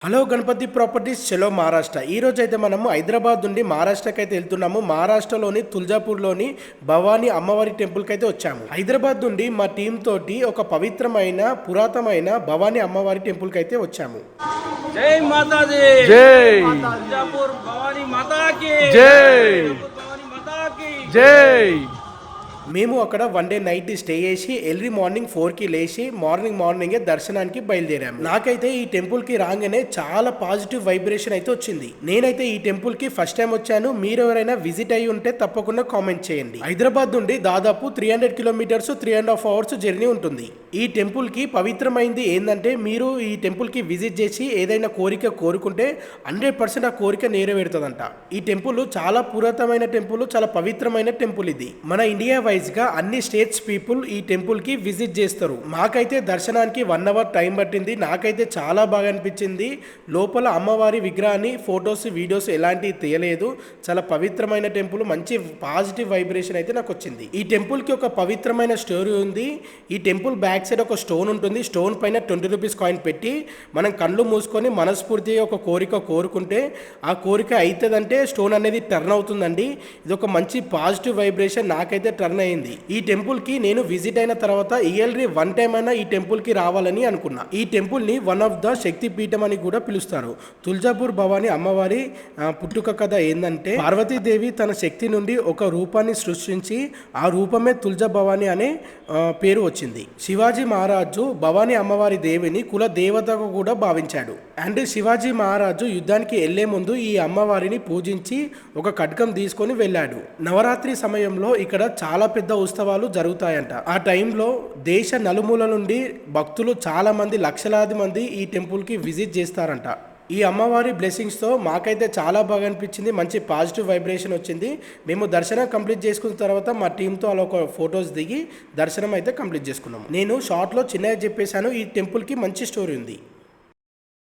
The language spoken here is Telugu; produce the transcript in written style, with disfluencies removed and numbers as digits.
హలో గణపతి ప్రాపర్టీస్ చలో మహారాష్ట్ర. ఈ రోజు అయితే మనము హైదరాబాద్ నుండి మహారాష్ట్రకి అయితే వెళ్తున్నాము. మహారాష్ట్రలోని తుల్జాపూర్లోని భవానీ అమ్మవారి టెంపుల్కి అయితే వచ్చాము. హైదరాబాద్ నుండి మా టీం తోటి ఒక పవిత్రమైన పురాతనమైన భవానీ అమ్మవారి టెంపుల్కి అయితే వచ్చాము. జై మాతాజీ, జై తుల్జాపూర్ భవానీ మాతాకి జై భవానీ మాతాకి జై. మేము అక్కడ వన్ డే నైట్ స్టే చేసి ఎర్లీ మార్నింగ్ 4కి లేచి మార్నింగే దర్శనానికి బయలుదేరాము. నాకైతే ఈ టెంపుల్ కి రాగానే చాలా పాజిటివ్ వైబ్రేషన్ అయితే వచ్చింది. నేనైతే ఈ టెంపుల్ కి ఫస్ట్ టైం వచ్చాను. మీరు ఎవరైనా విజిట్ అయ్యి ఉంటే తప్పకుండా కామెంట్ చేయండి. హైదరాబాద్ నుండి దాదాపు 300 కిలోమీటర్స్ 3.5 అవర్స్ జర్నీ ఉంటుంది. ఈ టెంపుల్ కి పవిత్రమైంది ఏంటంటే, మీరు ఈ టెంపుల్ కి విజిట్ చేసి ఏదైనా కోరిక కోరుకుంటే 100% ఆ కోరిక నెరవేరుతుందంట. ఈ టెంపుల్ చాలా పురాతనమైన టెంపుల్, చాలా పవిత్రమైన టెంపుల్. ఇది మన ఇండియా గా అన్ని స్టేట్స్ పీపుల్ ఈ టెంపుల్ కి విజిట్ చేస్తారు. మాకైతే దర్శనానికి 1 అవర్ టైం పట్టింది. నాకైతే చాలా బాగా అనిపించింది. లోపల అమ్మవారి విగ్రహాన్ని ఫొటోస్ వీడియోస్ ఎలాంటివి తీయలేదు. చాలా పవిత్రమైన టెంపుల్, మంచి పాజిటివ్ వైబ్రేషన్ అయితే నాకు వచ్చింది. ఈ టెంపుల్ కి ఒక పవిత్రమైన స్టోరీ ఉంది. ఈ టెంపుల్ బ్యాక్ సైడ్ ఒక స్టోన్ ఉంటుంది. స్టోన్ పైన 20 రూపీస్ కాయిన్ పెట్టి మనం కళ్ళు మూసుకొని మనస్ఫూర్తిగా ఒక కోరిక కోరుకుంటే ఆ కోరిక అవుతుందంటే స్టోన్ అనేది టర్న్ అవుతుందండి. ఇది ఒక మంచి పాజిటివ్ వైబ్రేషన్ నాకైతే టర్న్ అయింది. ఈ టెంపుల్ కి నేను విజిట్ అయిన తర్వాత ఇయర్లీ 1 టైం అయినా ఈ టెంపుల్ కి రావాలని అనుకున్నా. ఈ టెంపుల్ ని వన్ ఆఫ్ ద శక్తి పీఠం అని కూడా పిలుస్తారు. తుల్జాపూర్ భవానీ అమ్మవారి పుట్టుక కథ ఏంటంటే, పార్వతీదేవి తన శక్తి నుండి ఒక రూపాన్ని సృష్టించి ఆ రూపమే తుల్జా భవానీ అనే పేరు వచ్చింది. శివాజీ మహారాజు భవానీ అమ్మవారి దేవిని కుల దేవతగా కూడా భావించాడు. అండ్ శివాజీ మహారాజు యుద్ధానికి వెళ్లే ముందు ఈ అమ్మవారిని పూజించి ఒక ఖడ్గం తీసుకొని వెళ్ళాడు. నవరాత్రి సమయంలో ఇక్కడ చాలా పెద్ద ఉత్సవాలు జరుగుతాయంట. ఆ టైంలో దేశ నలుమూల నుండి భక్తులు చాలా మంది, లక్షలాది మంది ఈ టెంపుల్ కి విజిట్ చేస్తారంట. ఈ అమ్మవారి బ్లెస్సింగ్స్తో మాకైతే చాలా బాగా అనిపించింది. మంచి పాజిటివ్ వైబ్రేషన్ వచ్చింది. మేము దర్శనం కంప్లీట్ చేసుకున్న తర్వాత మా టీంతో అలా ఒక ఫొటోస్ దిగి దర్శనం అయితే కంప్లీట్ చేసుకున్నాము. నేను షార్ట్లో చిన్నగా చెప్పేశాను. ఈ టెంపుల్కి మంచి స్టోరీ ఉంది.